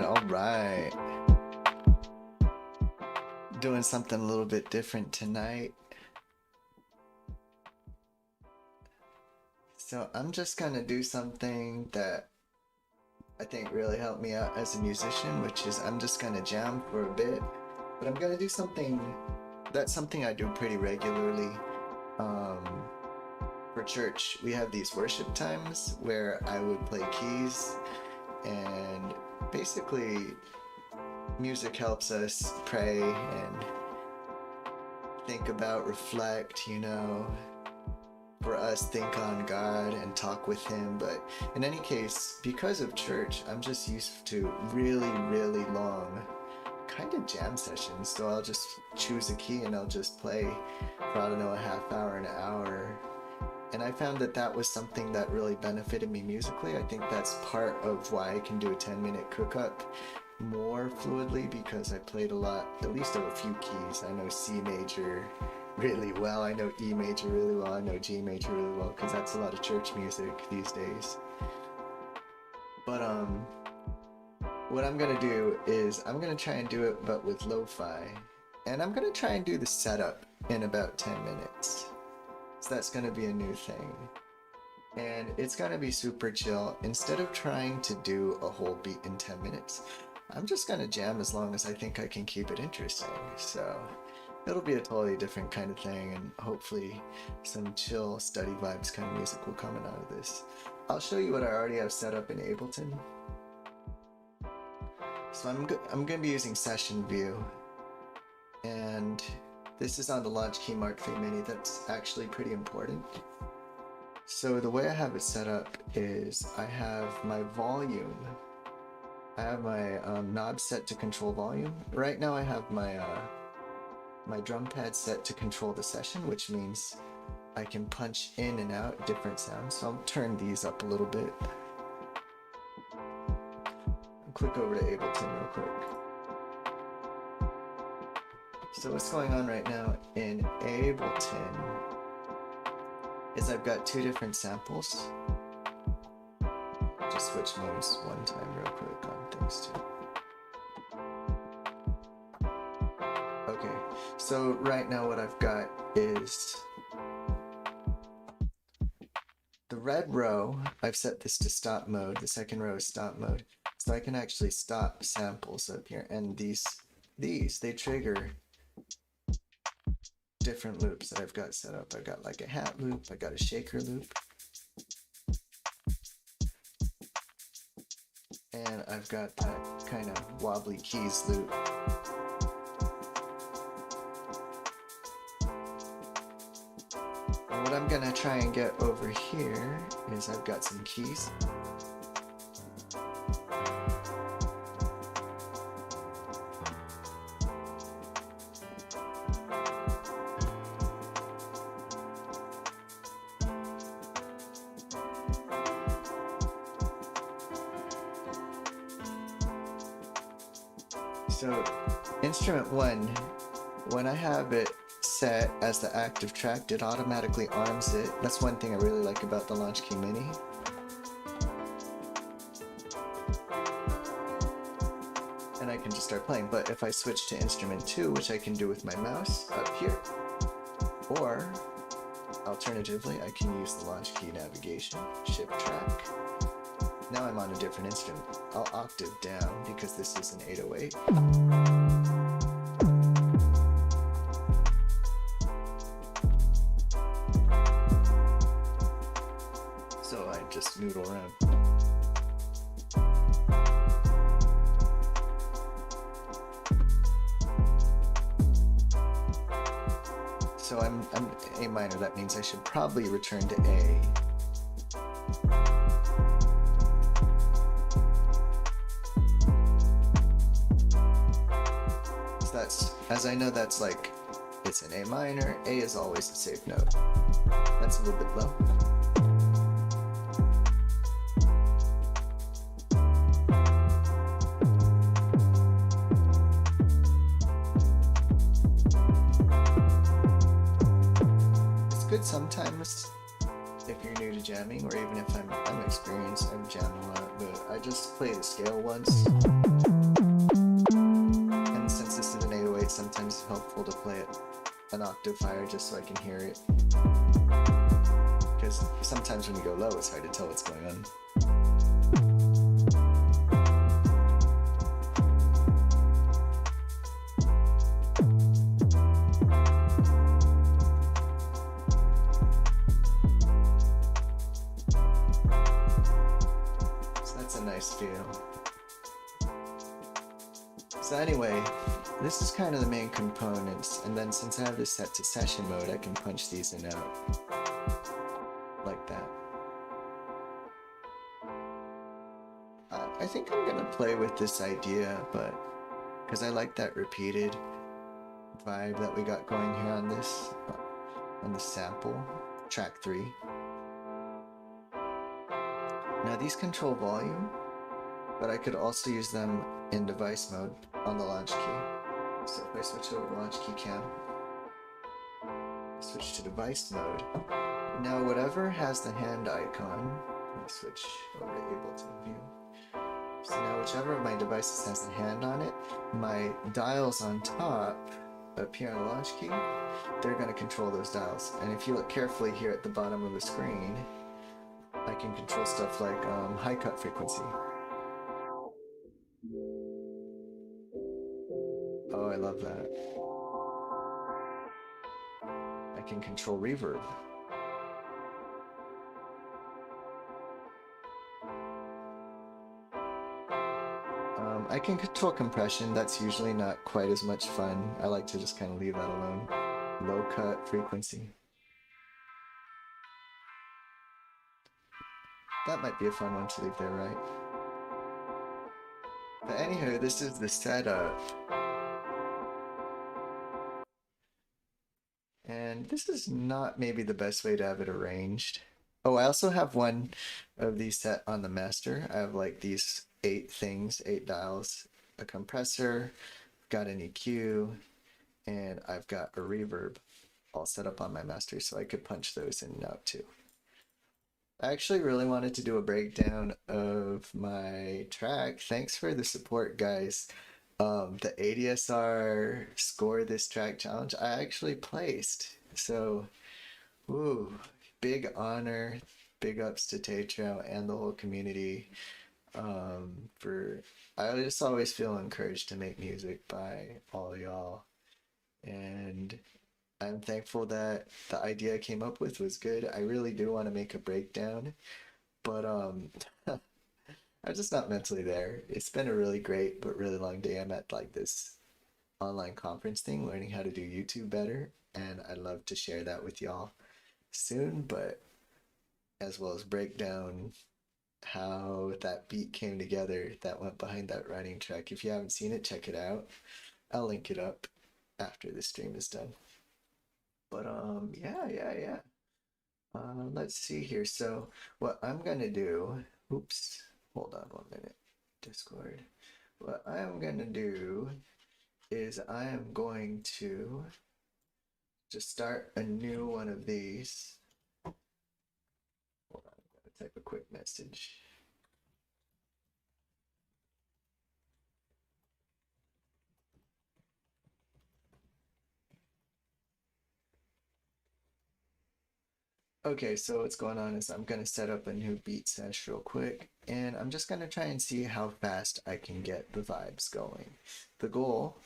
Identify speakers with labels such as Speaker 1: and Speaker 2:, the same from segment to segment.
Speaker 1: All right. Doing something a little bit different tonight. So I'm just gonna do something that I think really helped me out as a musician, which is I'm just gonna jam for a bit, but I'm gonna do something that's something I do pretty regularly. For church, we have these worship times where I would play keys, and basically music helps us pray and think about, reflect, you know, for us think on God and talk with him. But in any case, because of church, I'm just used to really long kind of jam sessions. So I'll just choose a key and I'll just play for, I don't know, a half hour, an hour. And I found that that was something that really benefited me musically. I think that's part of why I can do a 10-minute cookup more fluidly, because I played a lot, at least of a few keys. I know C major really well, I know E major really well, I know G major really well, because that's a lot of church music these days. But what I'm gonna do is I'm gonna try and do it but with lo-fi, and I'm gonna try and do the setup in about 10 minutes. So that's gonna be a new thing, and it's gonna be super chill. Instead of trying to do a whole beat in 10 minutes, I'm just gonna jam as long as I think I can keep it interesting. So it'll be a totally different kind of thing, and hopefully some chill, study vibes kind of music will come out of this. I'll show you what I already have set up in Ableton. So I'm gonna be using Session View, and this is on the Launchkey Mark III Mini. That's actually pretty important. So the way I have it set up is I have my volume. I have my knob set to control volume. Right now I have my my drum pad set to control the session, which means I can punch in and out different sounds. So I'll turn these up a little bit. I'll click over to Ableton real quick. So what's going on right now in Ableton is I've got two different samples. Just switch modes one time real quick on things too. Okay, so right now what I've got is the red row. I've set this to stop mode. The second row is stop mode. So I can actually stop samples up here, and these they trigger different loops that I've got set up. I've got like a hat loop, I got a shaker loop, and I've got that kind of wobbly keys loop. And what I'm gonna try and get over here is I've got some keys. So instrument 1, when I have it set as the active track, it automatically arms it. That's one thing I really like about the Launchkey Mini. And I can just start playing. But if I switch to instrument 2, which I can do with my mouse up here, or alternatively I can use the Launchkey navigation, shift track. Now I'm on a different instrument. I'll octave down because this is an 808. So I just noodle around. So I'm A minor, that means I should probably return to A. As I know, that's like, it's an A minor. A is always a safe note. That's a little bit low. It's good sometimes if you're new to jamming, or even if I'm experienced, I've jammed a lot, but I just play the scale once. And since this is an 808, sometimes it's helpful to play it an octave higher just so I can hear it. Because sometimes when you go low, it's hard to tell what's going on. Feel. So anyway, this is kind of the main components, and then since I have this set to session mode, I can punch these in out like that. I think I'm gonna play with this idea, but because I like that repeated vibe that we got going here on this sample, track 3. Now these control volume, but I could also use them in device mode on the launch key. So if I switch over to launch key cam, switch to device mode. Now whatever has the hand icon, let me switch over to Ableton view. So now whichever of my devices has the hand on it, my dials on top up here on the launch key, they're going to control those dials. And if you look carefully here at the bottom of the screen, I can control stuff like high cut frequency. Oh, I love that. I can control reverb. I can control compression. That's usually not quite as much fun. I like to just kind of leave that alone. Low cut frequency. That might be a fun one to leave there, right? But anywho, this is the setup. And this is not maybe the best way to have it arranged. Oh, I also have one of these set on the master. I have like these 8 things, 8 dials, a compressor, got an EQ, and I've got a reverb all set up on my master, so I could punch those in and out too. I actually really wanted to do a breakdown of my track. Thanks for the support, guys. The ADSR Score This Track Challenge, I actually placed. So, woo, big honor, big ups to Tetro and the whole community. I just always feel encouraged to make music by all y'all. And I'm thankful that the idea I came up with was good. I really do want to make a breakdown, but I'm just not mentally there. It's been a really great but really long day. I'm at like this online conference thing, learning how to do YouTube better, and I'd love to share that with y'all soon, but as well as break down how that beat came together that went behind that writing track. If you haven't seen it, check it out. I'll link it up after the stream is done. But yeah. Let's see here. So what I'm gonna do, oops, hold on 1 minute, Discord. What I am gonna do is I am going to just start a new one of these. Hold on, I'm gonna type a quick message. Okay, so what's going on is I'm going to set up a new beat sesh real quick, and I'm just going to try and see how fast I can get the vibes going. The goal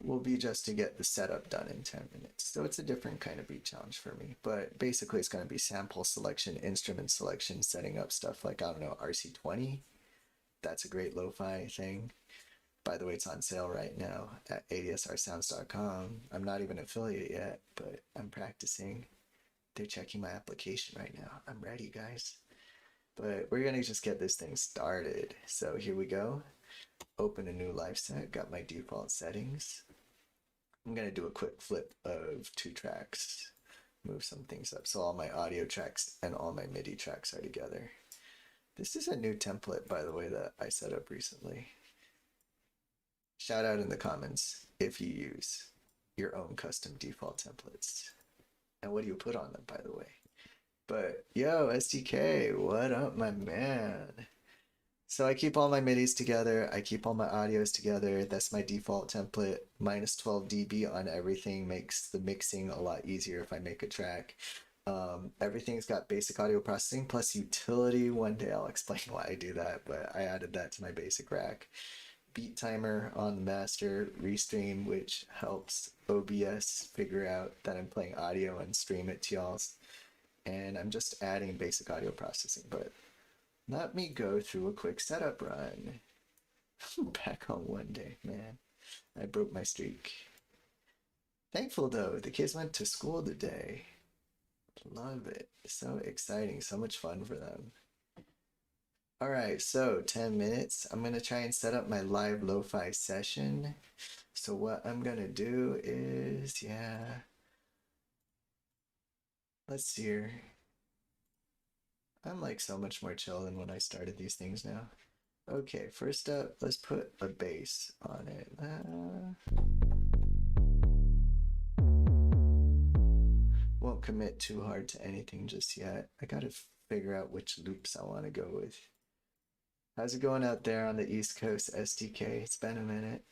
Speaker 1: will be just to get the setup done in 10 minutes. So it's a different kind of beat challenge for me, but basically it's going to be sample selection, instrument selection, setting up stuff like, I don't know, RC20. That's a great lo-fi thing. By the way, it's on sale right now at adsrsounds.com. I'm not even an affiliate yet, but I'm practicing. They're checking my application right now. I'm ready, guys. But we're gonna just get this thing started. So here we go. Open a new live set, got my default settings. I'm gonna do a quick flip of 2 tracks, move some things up. So all my audio tracks and all my MIDI tracks are together. This is a new template, by the way, that I set up recently. Shout out in the comments if you use your own custom default templates. And what do you put on them, by the way? But yo, SDK, what up, my man? So I keep all my MIDIs together, I keep all my audios together. That's my default template. Minus 12 dB on everything makes the mixing a lot easier if I make a track. Everything's got basic audio processing plus utility. One day I'll explain why I do that, but I added that to my basic rack. Beat timer on the master, restream, which helps OBS figure out that I'm playing audio and stream it to y'all. And I'm just adding basic audio processing, but let me go through a quick setup run. Back on one day, man. I broke my streak. Thankful though, the kids went to school today. Love it. So exciting, so much fun for them. Alright, so 10 minutes. I'm gonna try and set up my live lo-fi session. So what I'm gonna do is, let's see here. I'm like so much more chill than when I started these things now. Okay, first up, let's put a bass on it. Won't commit too hard to anything just yet. I gotta figure out which loops I want to go with. How's it going out there on the East Coast, SDK? It's been a minute.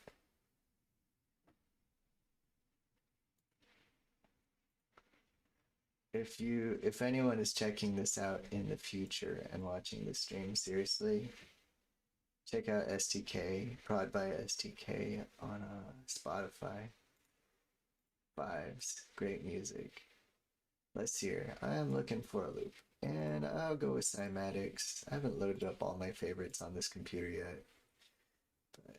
Speaker 1: If anyone is checking this out in the future and watching the stream seriously, check out STK, Prod by STK on Spotify. Vibes, great music. Let's see here. I am looking for a loop, and I'll go with cymatics. I haven't loaded up all my favorites on this computer yet, but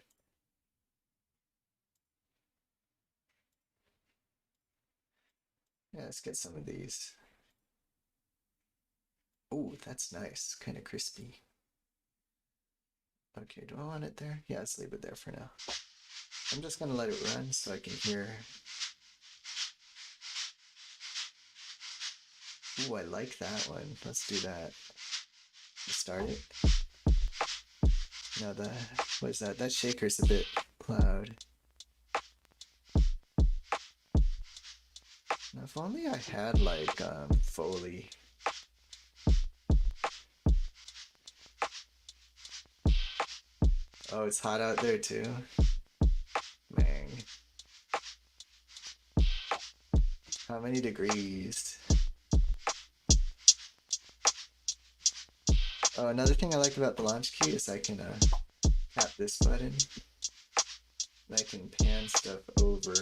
Speaker 1: yeah, let's get some of these. Oh, that's nice, kind of crispy. Okay, do I want it there? Yeah, let's leave it there for now. I'm just gonna let it run so I can hear. Ooh, I like that one. Let's do that. Start it. No, what is that? That shaker's a bit loud. Now, if only I had like Foley. Oh, it's hot out there too. Mang. How many degrees? Oh, another thing I like about the launch key is I can tap this button and I can pan stuff over.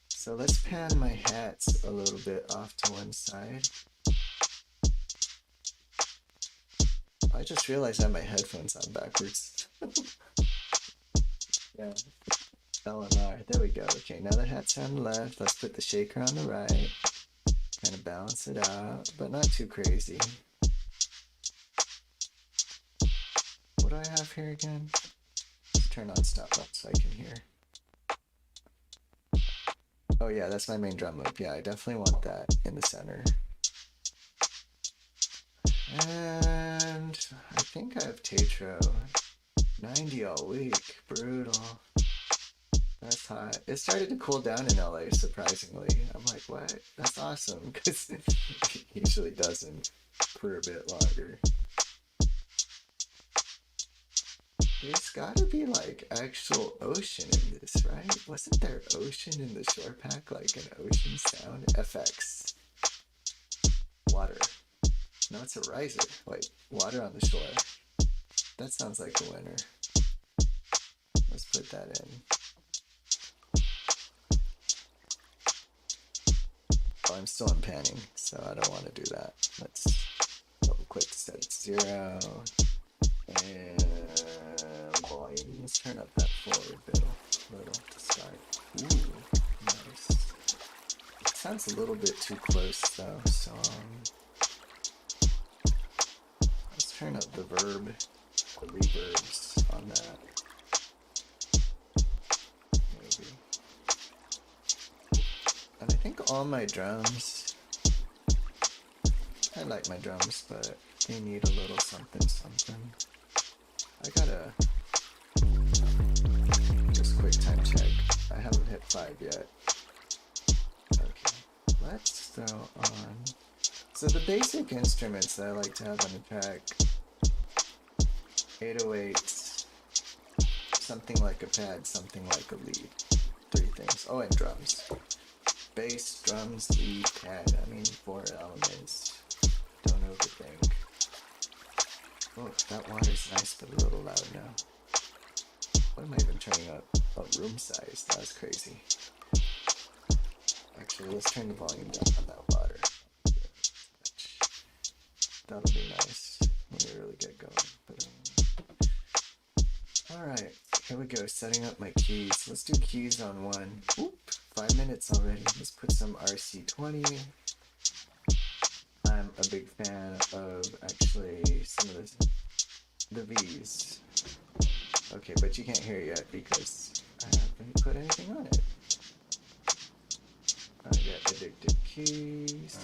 Speaker 1: So let's pan my hats a little bit off to one side. I just realized I have my headphones on backwards. Yeah, LNR, there we go. Okay, now the hat's on the left, let's put the shaker on the right. Kind of balance it out, but not too crazy. What do I have here again? Let's turn on stop up so I can hear. Oh yeah, that's my main drum loop. Yeah, I definitely want that in the center. And I think I have Tetro. 90 all week. Brutal. That's hot. It started to cool down in LA, surprisingly. I'm like, what? That's awesome, because it usually doesn't for a bit longer. There's gotta be like actual ocean in this, right? Wasn't there ocean in the shore pack, like an ocean sound? FX. Water. No, it's a riser. Wait, water on the shore. That sounds like a winner. Let's put that in. Oh, I'm still in panning, so I don't want to do that. Let's double click, set it to 0. And volume. Let's turn up that forward bit a little to start. Ooh, nice. It sounds a little bit too close though, so let's turn up the reverbs on that. Maybe. And I think all my drums, I like my drums, but they need a little something something. I gotta just quick time check. I haven't hit 5 yet. Okay, let's throw on So the basic instruments that I like to have on the track: 808s, something like a pad, something like a lead. 3 things. Oh, and drums. Bass, drums, lead, pad. I mean, 4 elements. Don't overthink. Oh, that water's nice, but a little loud now. What am I even turning up? Oh, room size. That was crazy. Actually, let's turn the volume down on that water. That'll be nice when we really get going. Alright, here we go. Setting up my keys. Let's do keys on 1. Oop, 5 minutes already. Let's put some RC20. I'm a big fan of actually some of the V's. Okay, but you can't hear it yet because I haven't put anything on it. I got addictive keys.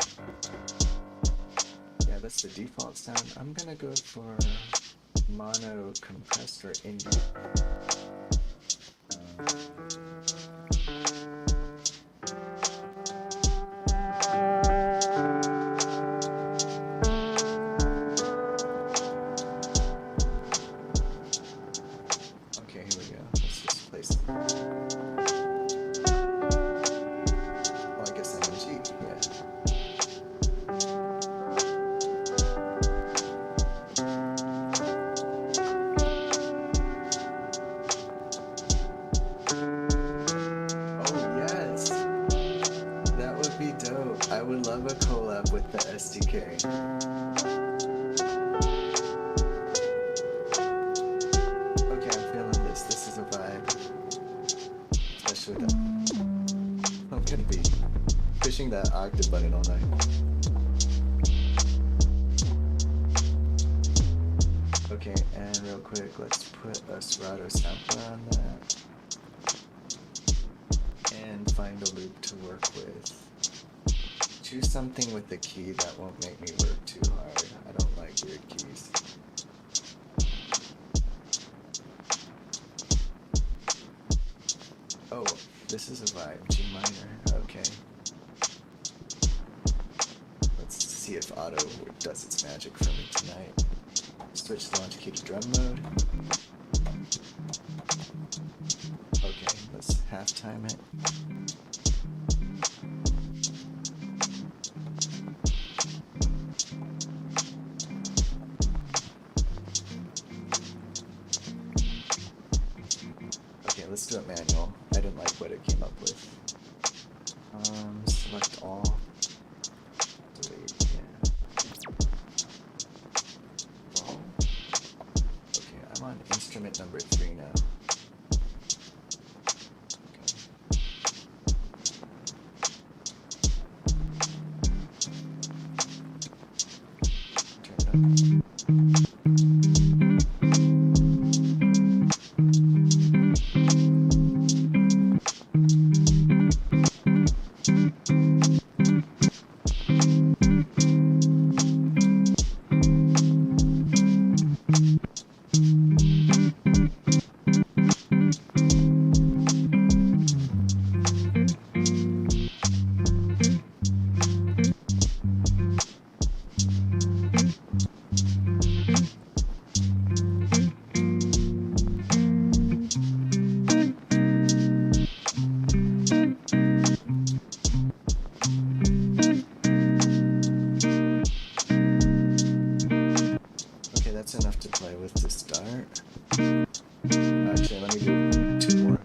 Speaker 1: Yeah, that's the default sound. I'm gonna go for mono compressed or indie. Okay, here we go. Let's just play some. Oh, I guess I'm in G, yeah. I would love a collab with the SDK. Okay, I'm feeling this. This is a vibe. Especially that. I'm gonna be pushing that octave button all night. Okay, and real quick, let's put a Serato sampler on that. And find a loop to work with. Choose something with the key that won't make me work too hard. I don't like weird keys. Oh, this is a vibe. G minor. Okay. Let's see if auto does its magic for me tonight. Switch the launch key to drum mode. Okay, let's half time it. Let's do it manual. I didn't like what it came up with. Select all. Delete, yeah. All. Okay, I'm on instrument number 3 now. Okay. Turn it up. Enough to play with to start. Actually, let me do 2 more.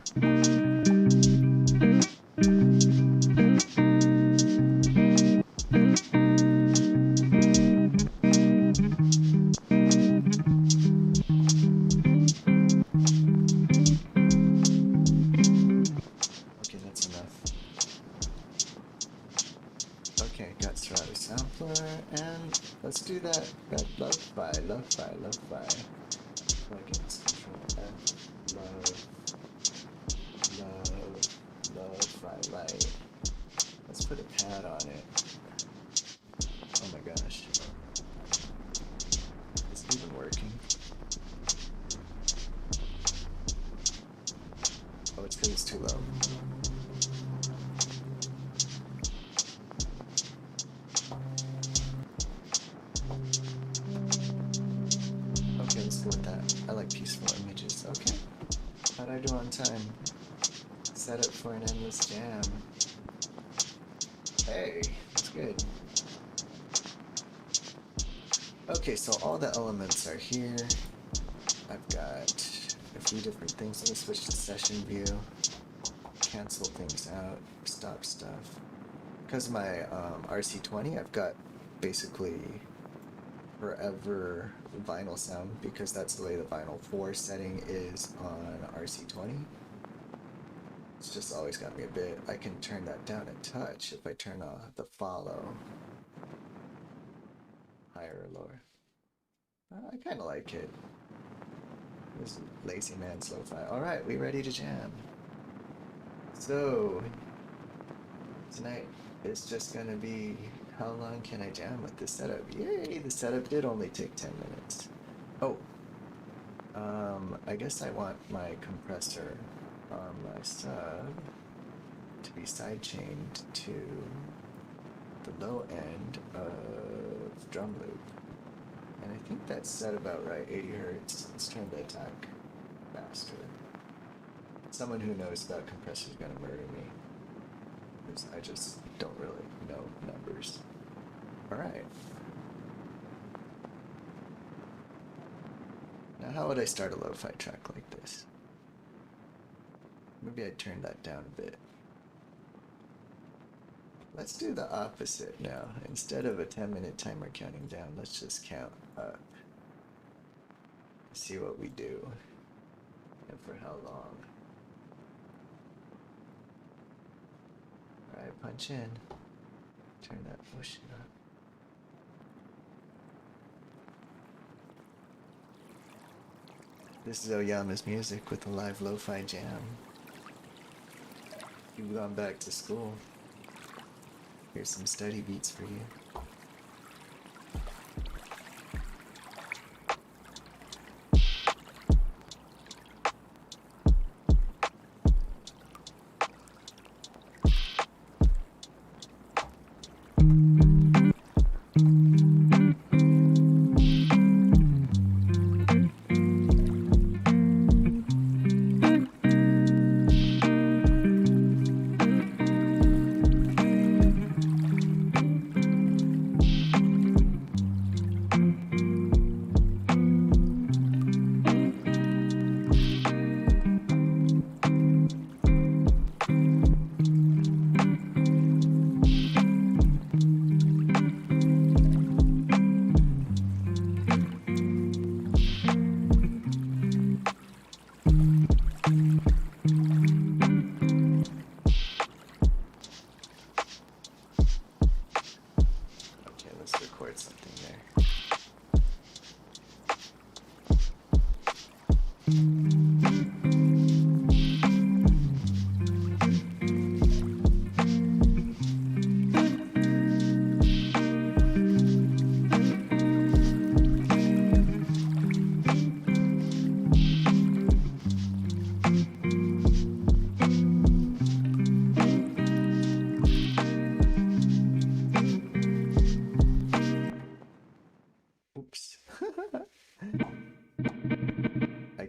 Speaker 1: Okay, that's enough. Okay, got Serato sampler, and let's do that LOFI. Plugins, Control F, LOFI light. Let's put a pad on it. Oh my gosh. Is it even working? Oh, it's because it's too low. Right on time. Set up for an endless jam. Hey, that's good. Okay, so all the elements are here. I've got a few different things. Let me switch to session view. Cancel things out. Stop stuff. Because of my RC20, I've got basically forever vinyl sound because that's the way the vinyl 4 setting is on RC20. It's just always got me a bit. I can turn that down a touch if I turn off the follow. Higher or lower. I kind of like it. This is lazy man's lo-fi. Alright, we ready to jam. So, tonight is just gonna be how long can I jam with this setup? Yay, the setup did only take 10 minutes. Oh, I guess I want my compressor on my sub to be sidechained to the low end of drum loop. And I think that's set about right, 80 Hertz. Let's turn the attack faster. Someone who knows about compressors is gonna murder me, because I just don't really know numbers. Alright. Now how would I start a lo-fi track like this? Maybe I'd turn that down a bit. Let's do the opposite now. Instead of a 10-minute timer counting down, let's just count up. See what we do. And for how long. Alright, punch in. Turn that motion up. This is Oyama's music with a live lo-fi jam. You've gone back to school. Here's some study beats for you.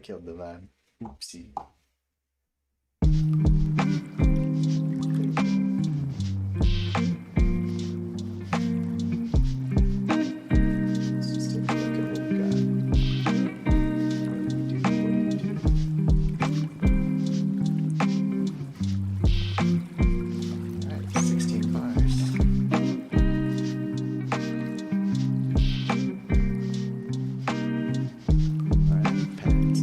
Speaker 1: Killed the vibe. Oopsie. Let's just take a look at what we got. Alright, 16 bars. Alright, pads.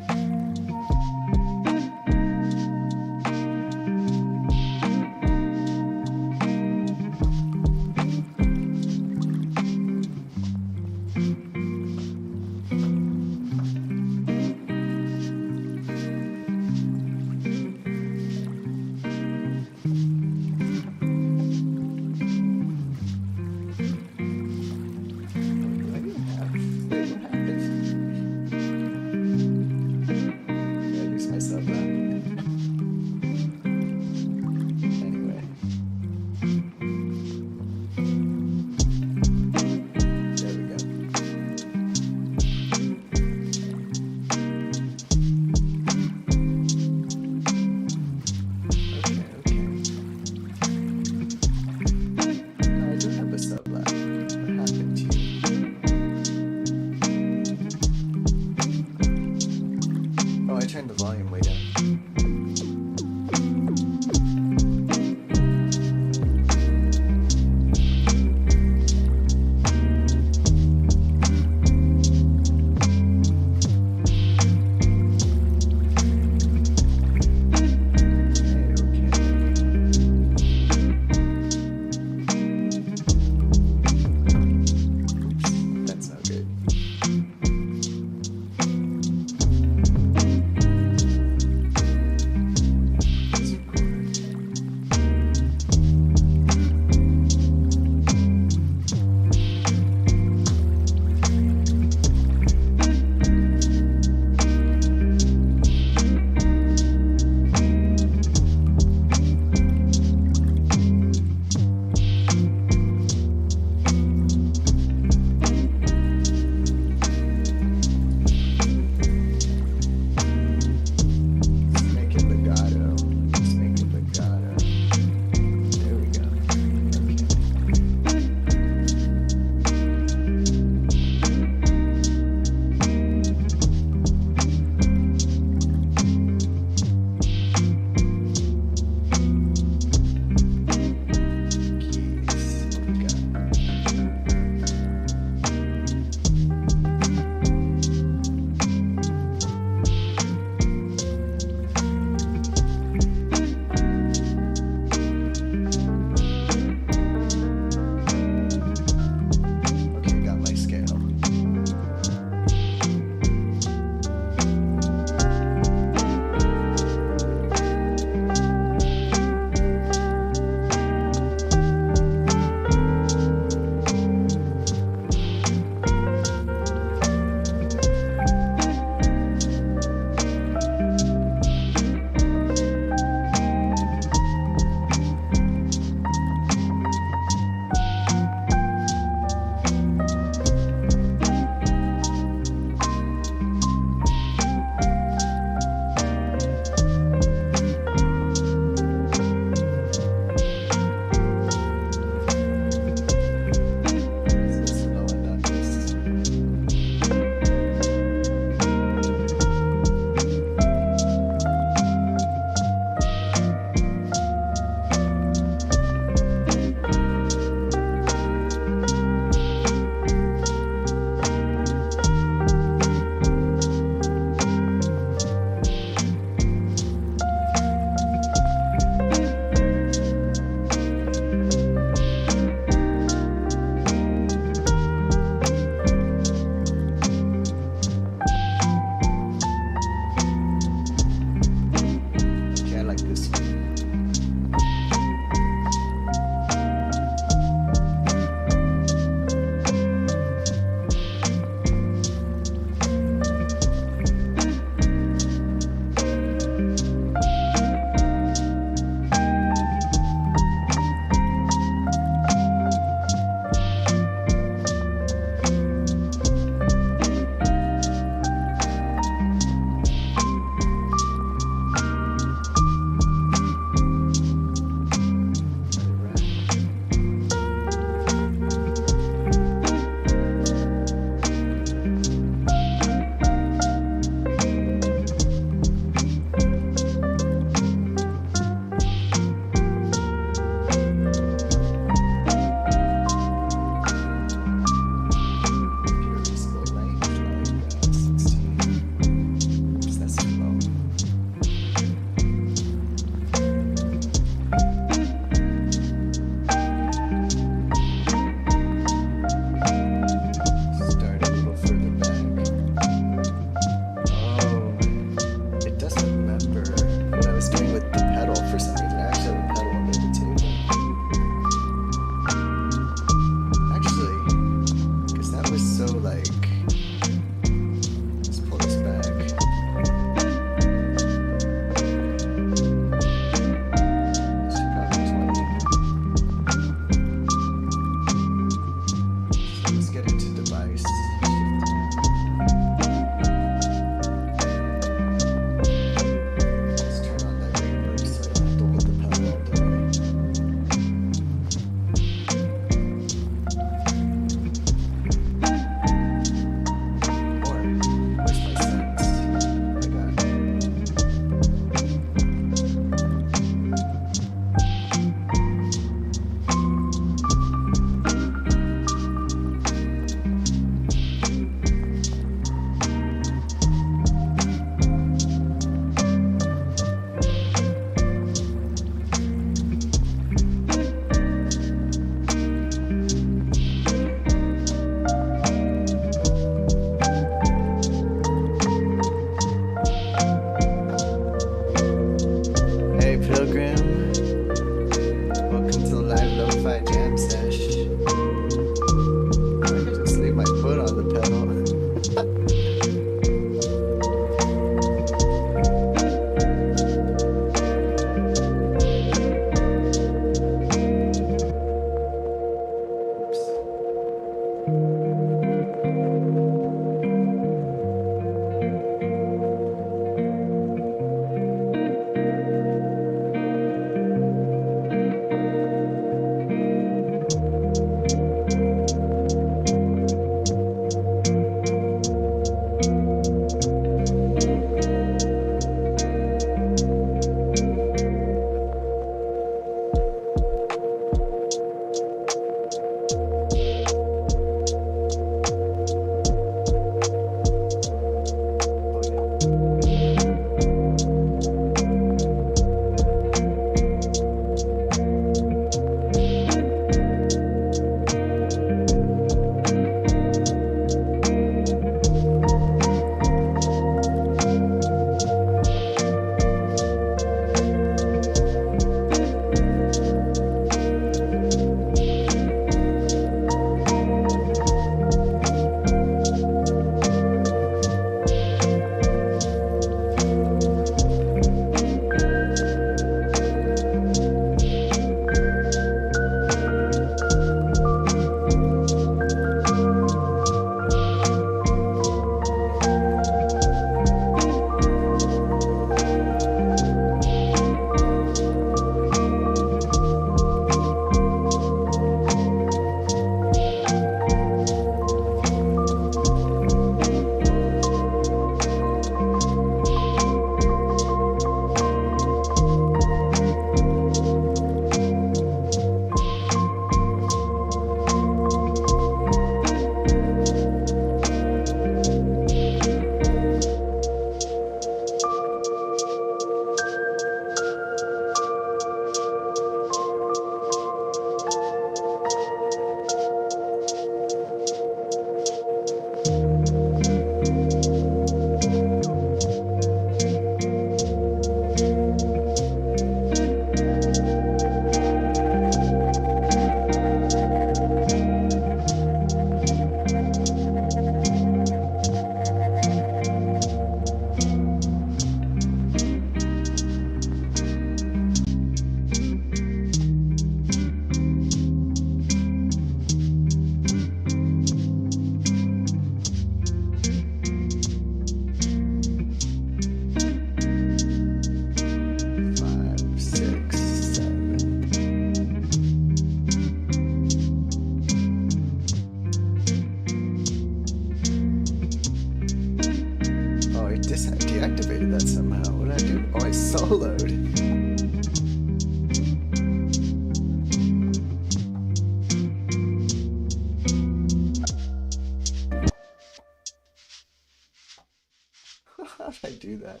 Speaker 1: do that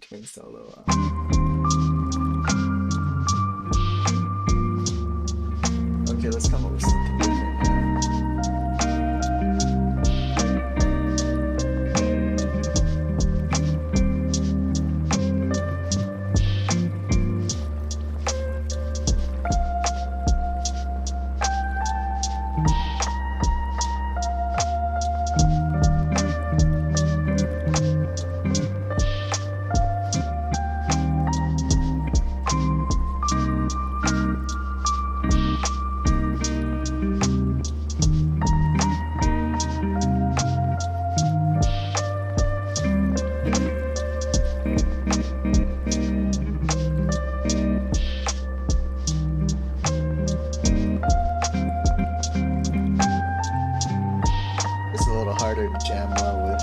Speaker 1: during solo. Okay, let's come up with something different now. Harder to jam well with.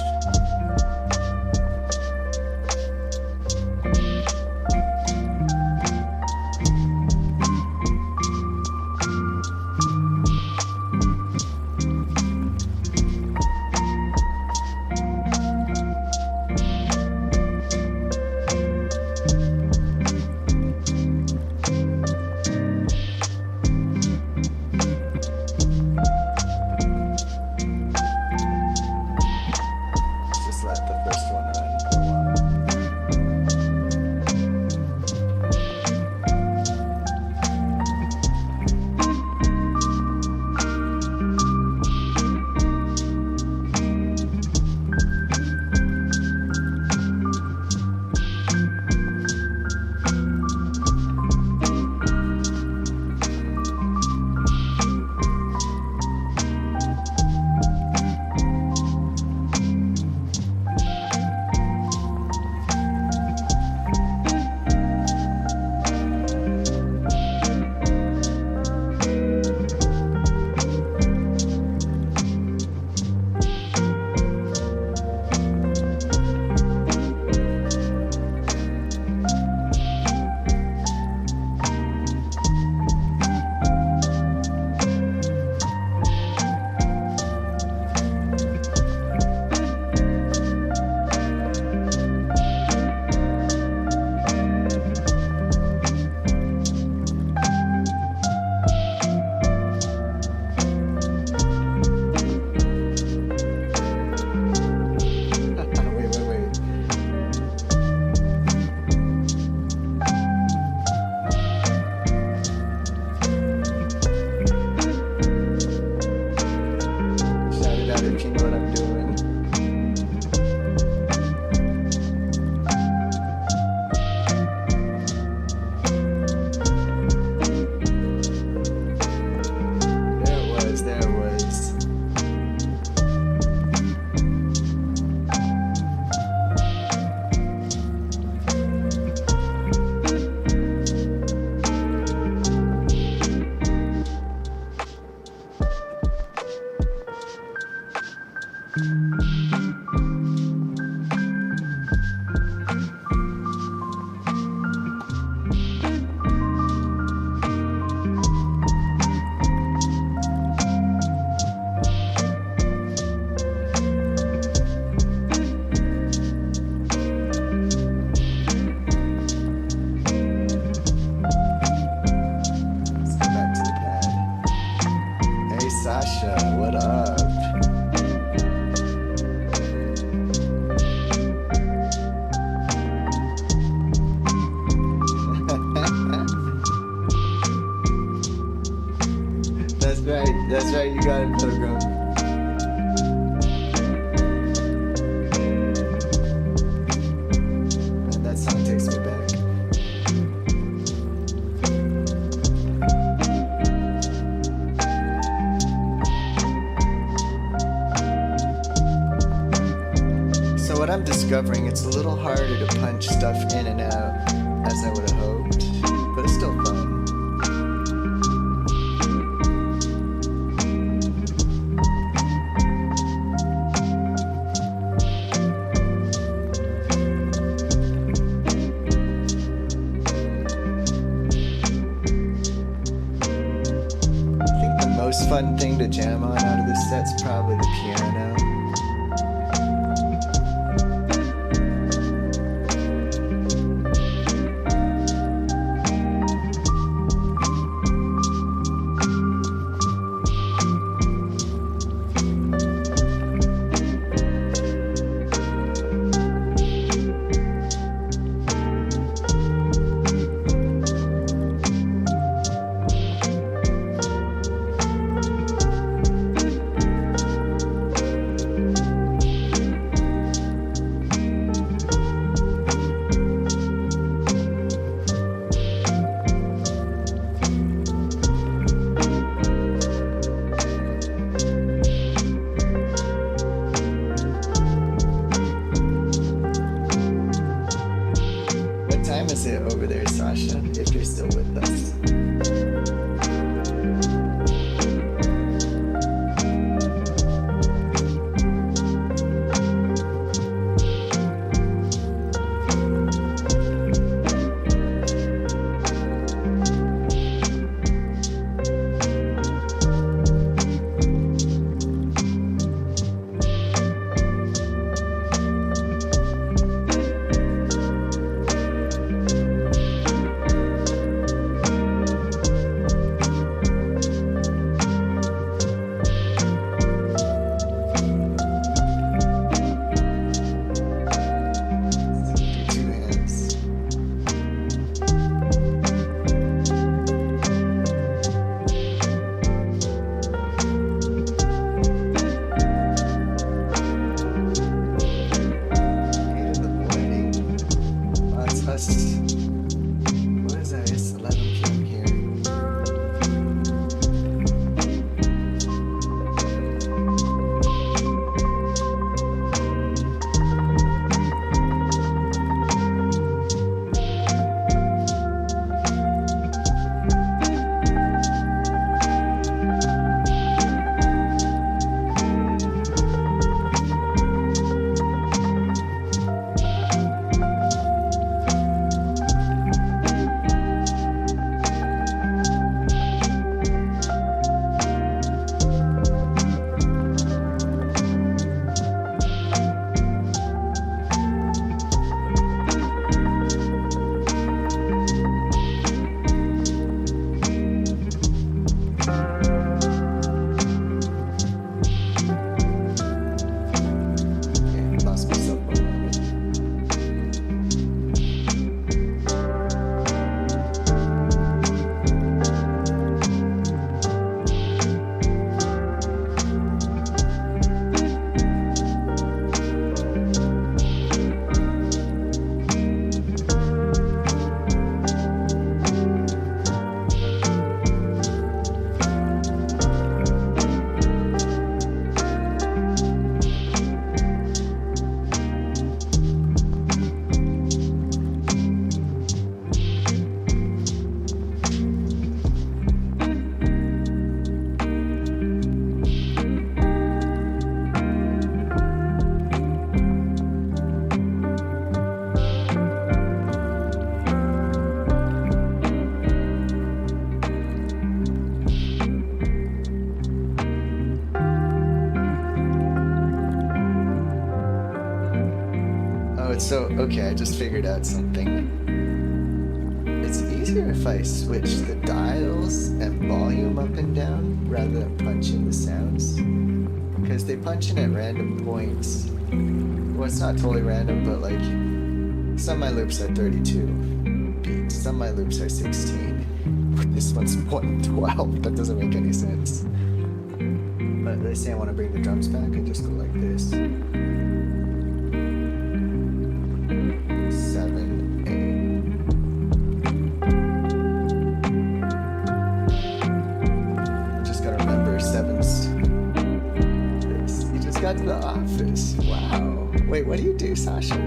Speaker 1: What up? That's right, you got it, Pilgrim. And that song takes me back. So what I'm discovering, it's a little harder to punch stuff in and out as I would have hoped, but it's still fun. Fun thing to jam on out of this set's probably the piano. So, okay, I just figured out something. It's easier if I switch the dials and volume up and down rather than punch in the sounds. Because they punch in at random points. Well, it's not totally random, but like, some of my loops are 32 beats, some of my loops are 16. This one's 112, that doesn't make any sense. But they say I want to bring the drums back, I just go like this. 7, 8. Just gotta remember 7's this. You just got to the office. Wow. Wait, what do you do, Sasha?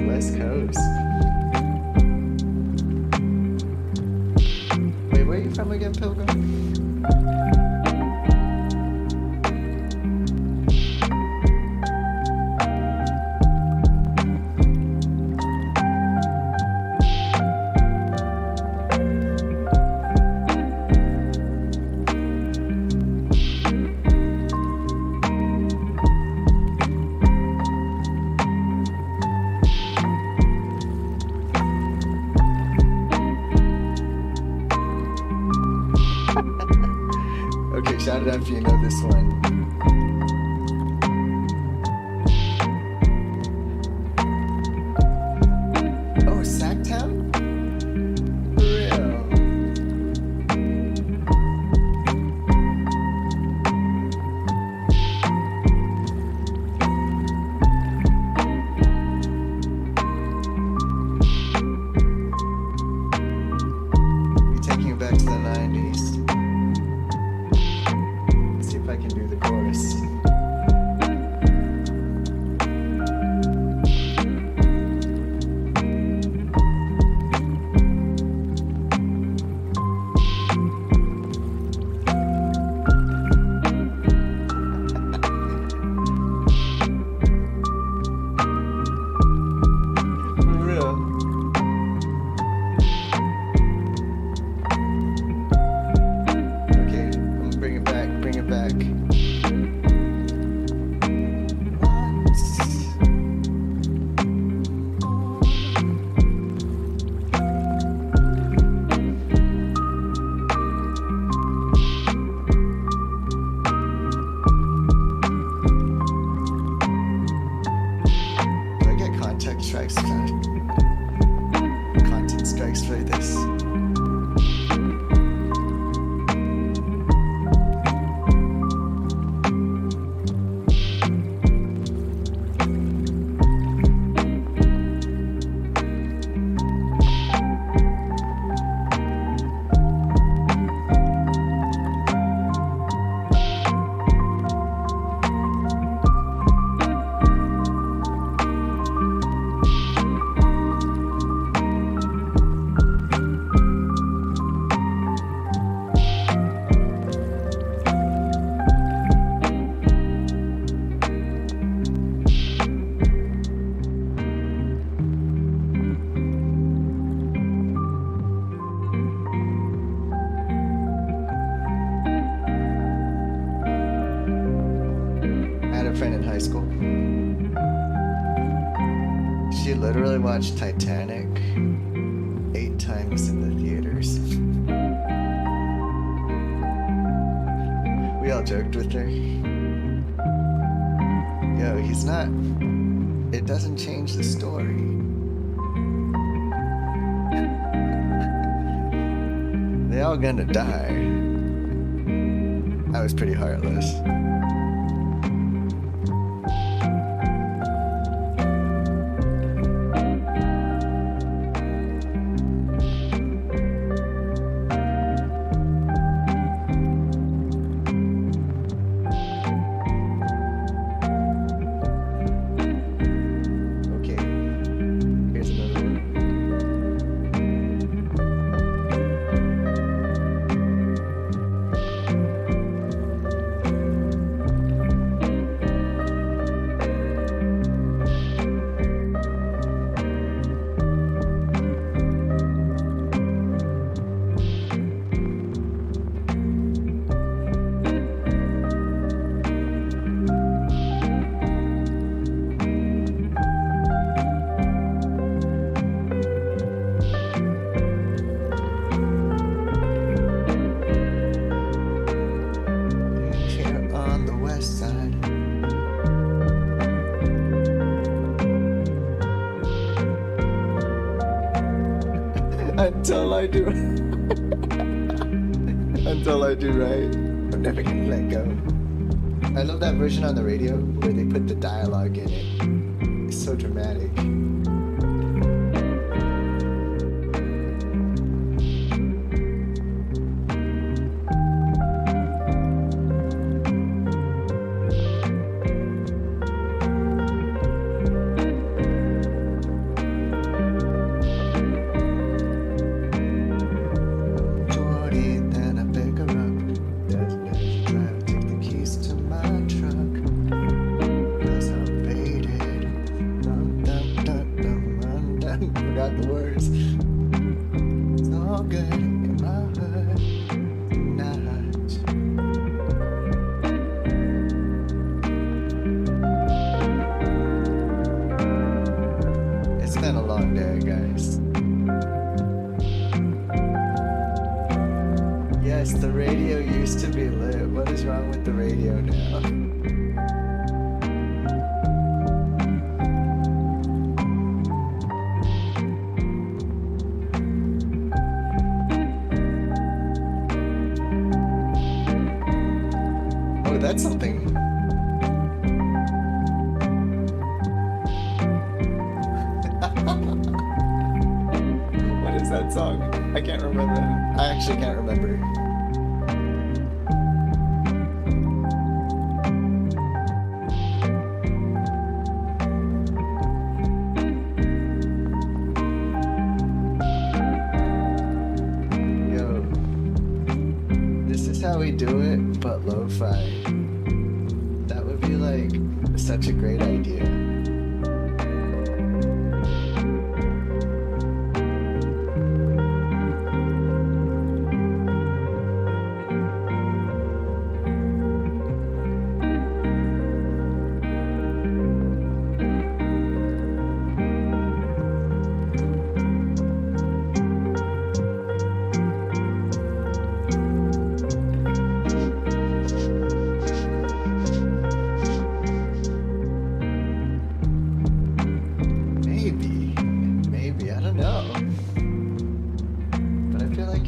Speaker 1: West Coast. Wait, where are you from again, Pilgrim? Okay, shout it out if you know this one. Oh, Sacktown? For real. Be taking you back to the 90s. I can do the chorus. exploit this. Friend in high school. She literally watched Titanic 8 times in the theaters. We all joked with her. Yo, he's not. It doesn't change the story. They all gonna die. I was pretty heartless. Until I do until I do right, I'm never gonna let go. I love that version on the radio where they put the dialogue in it. It's so dramatic. Forgot the words. It's all good in my heart tonight. It's been a long day, guys. Yes, the radio used to be lit. What is wrong with the radio now? That's something. What is that song? I can't remember. I actually can't remember. Yo, this is how we do it, but lo-fi. That would be like such a great idea.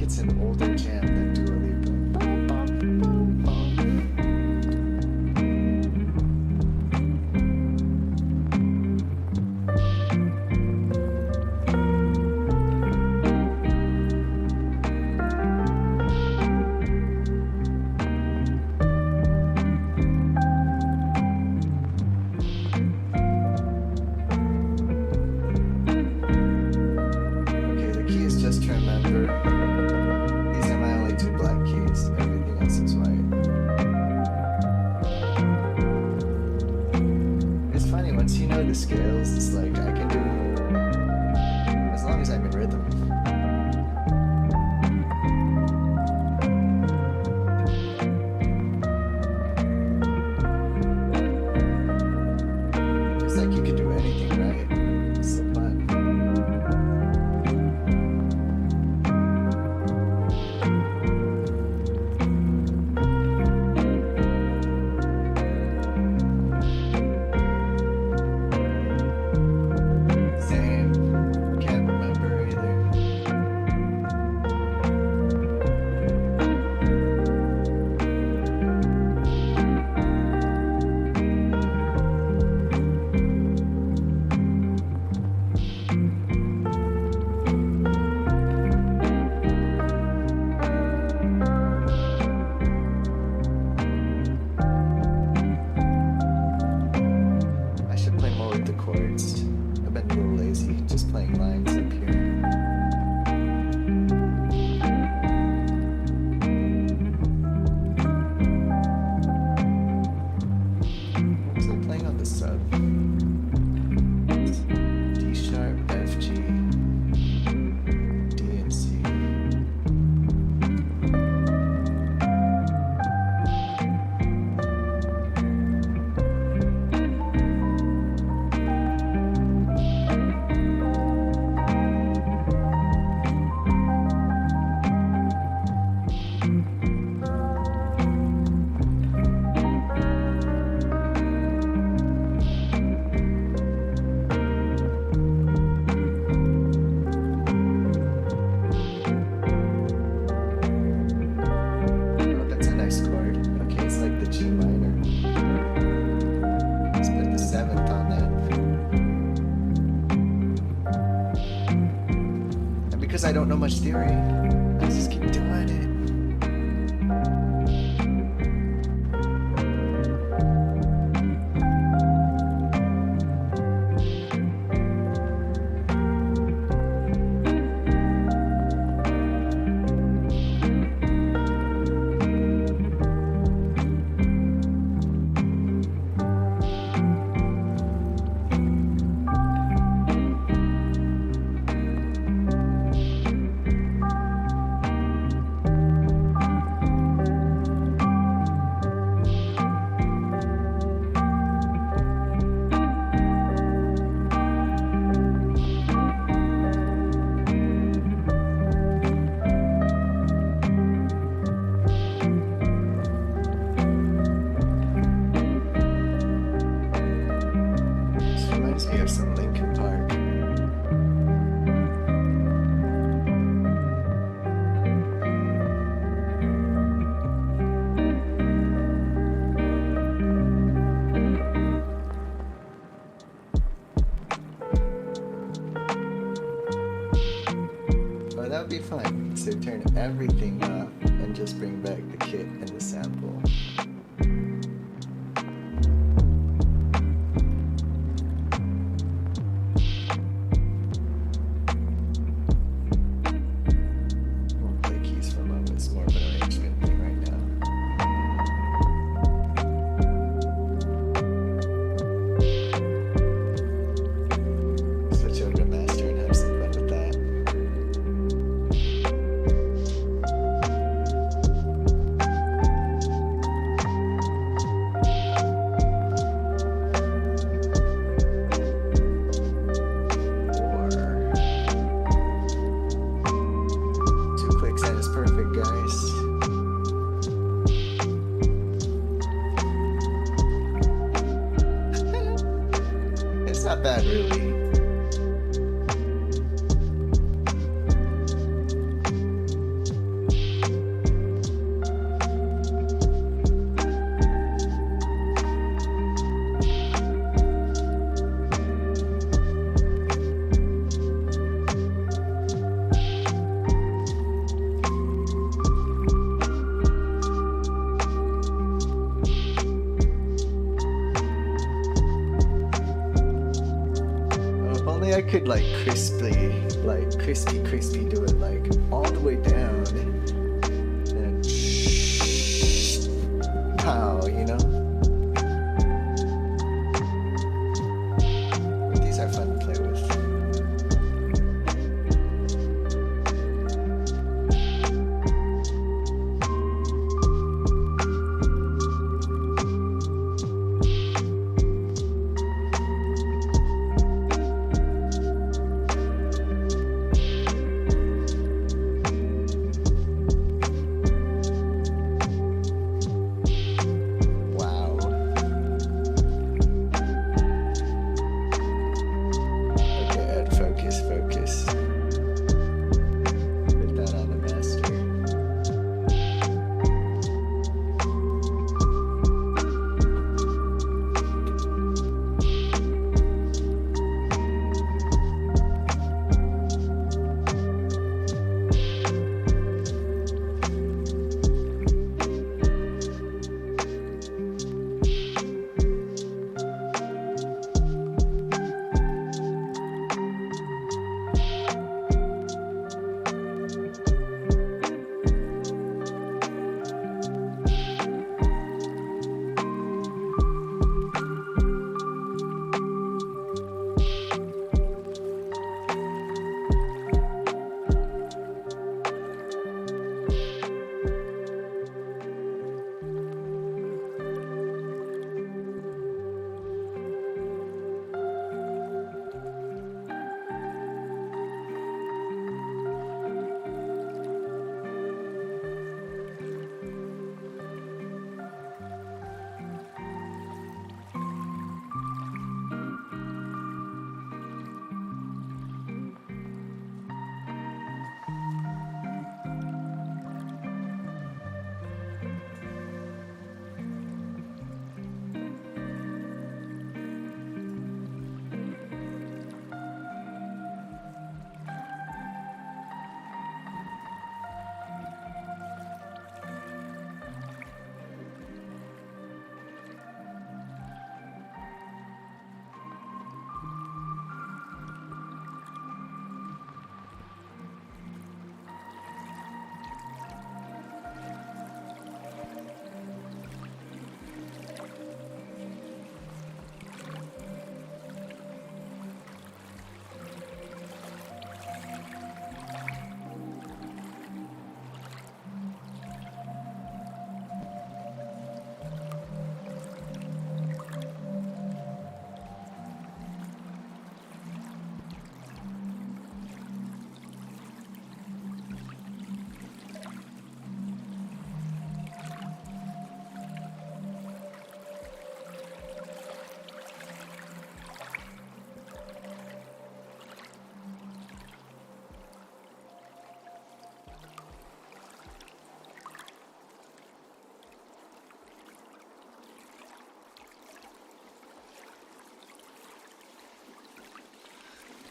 Speaker 1: it's an older jam than Dua Lipa. Just to remember, these are my only two black keys. Everything else is white. It's funny, once you know the scales, it's like I can do as long as I'm in rhythm. It's like you can do anything, right? It's so fun. I've been a little lazy, just playing lines up here. What was I playing on the sub? D sharp, F, G, D, and C. G minor. Let's put the 7th on that. And because I don't know much theory, I just keep doing it. Some Linkin Park. Oh, that would be fun. So turn everything up and just bring back the kit and the sample. Not bad, really. could like crispy do it like all the way down and pow, you know? These are fun to play with.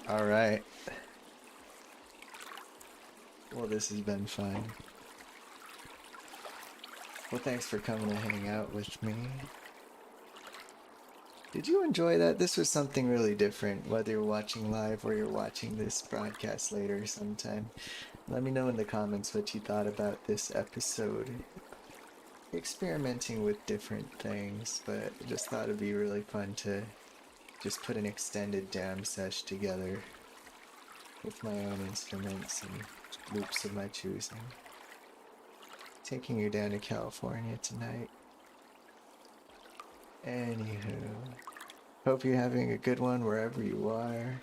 Speaker 1: All right. Well, this has been fun. Well, thanks for coming to hang out with me. Did you enjoy that? This was something really different, whether you're watching live or you're watching this broadcast later sometime. Let me know in the comments what you thought about this episode. Experimenting with different things, but I just thought it'd be really fun to just put an extended jam sesh together with my own instruments and loops of my choosing. Taking you down to California tonight. Anywho, hope you're having a good one wherever you are.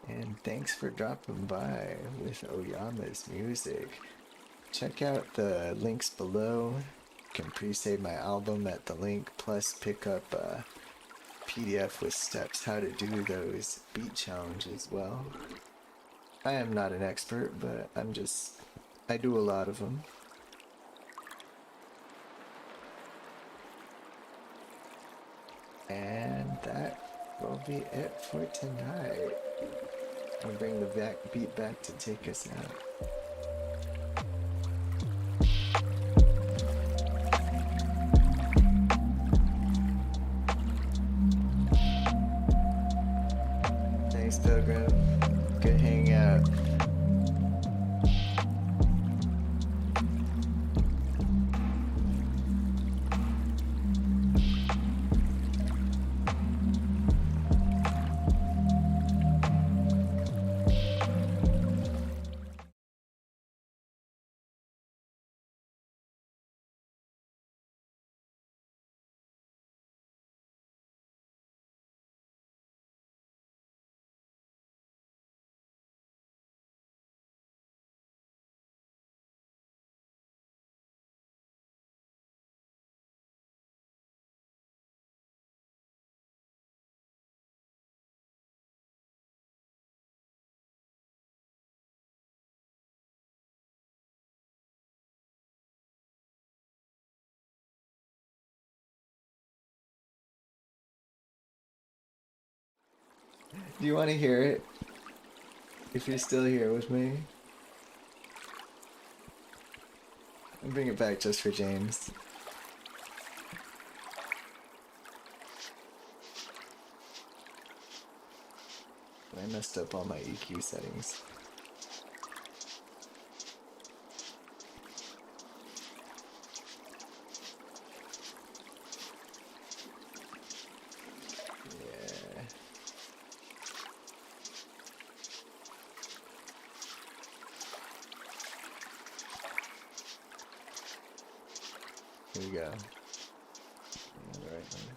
Speaker 1: And thanks for dropping by with Oyama's music. Check out the links below. You can pre-save my album at the link, plus pick up a PDF with steps how to do those beat challenges as well. I am not an expert, but I do a lot of them. And that will be it for tonight. I'll bring the beat back to take us out. Thanks, Doug. Do you want to hear it? If you're still here with me. I'll bring it back just for James. I messed up all my EQ settings. Yeah. Here we go. The right one.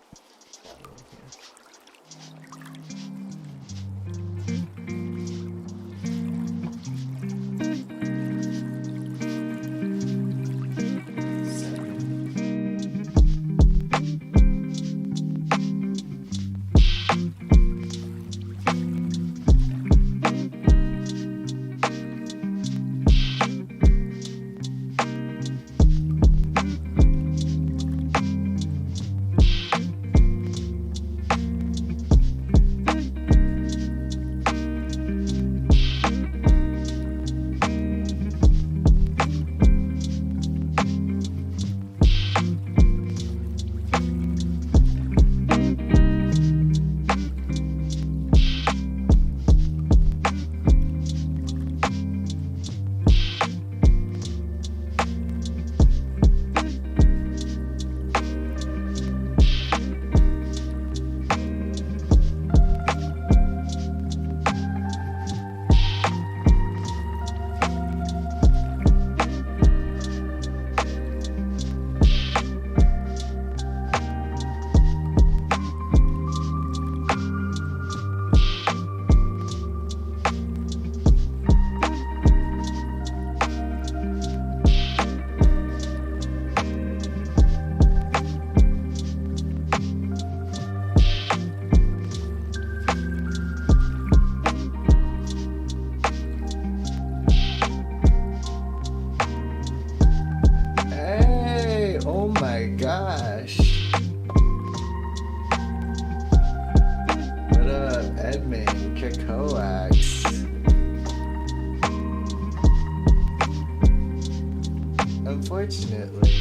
Speaker 1: Unfortunately,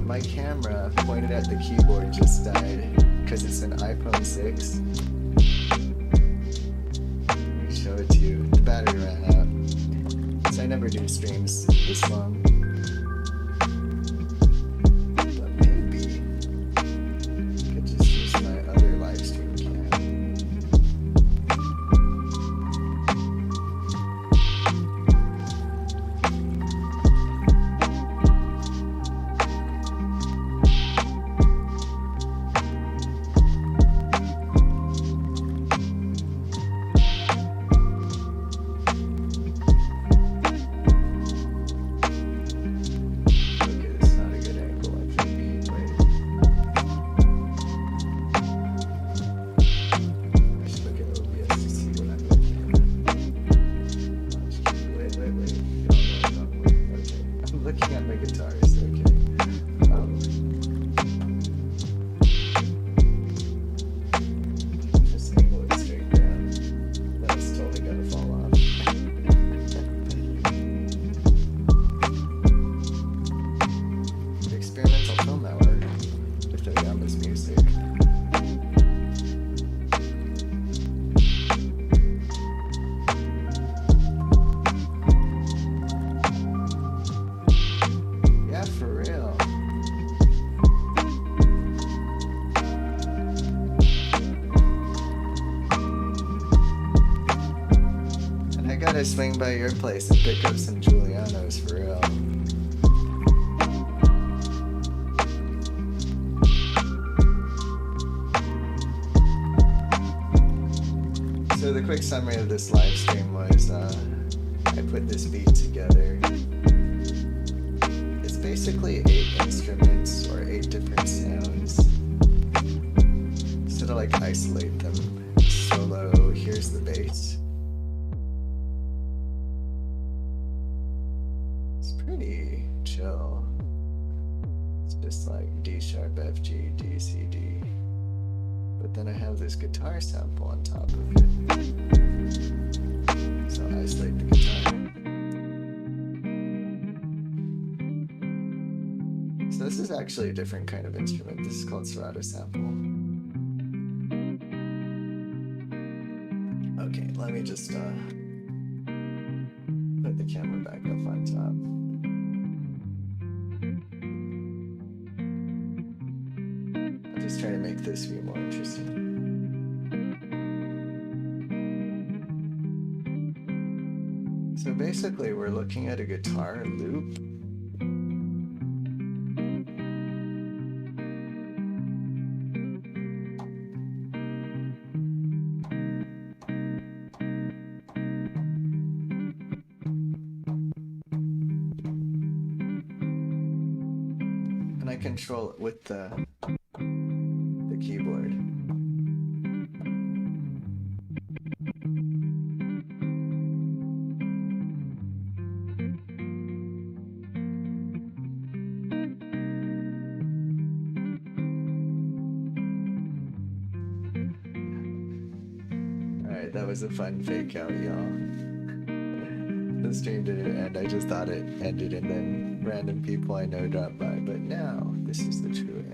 Speaker 1: my camera pointed at the keyboard just died because it's an iPhone 6. Let me show it to you. The battery ran out. So I never do streams this long. But maybe I could just use my other live stream cam. Swing by your place and pick up some Giuliano's for real. So the quick summary of this live stream was I put this beat together. It's basically 8 instruments or 8 different sounds. So to like isolate them. Solo, here's the bass. Pretty chill. It's just like D sharp, F, G, D, C, D. but then I have this guitar sample on top of it. So I'll isolate the guitar. So this is actually a different kind of instrument. This is called Serato sample. Okay, let me just put the camera back up on top. I'll just try to make this view more interesting. So basically we're looking at a guitar loop. And I control it with the keyboard. Alright, that was a fun fake out, y'all. The stream didn't end, I just thought it ended and then random people I know dropped by, but now this is the truth.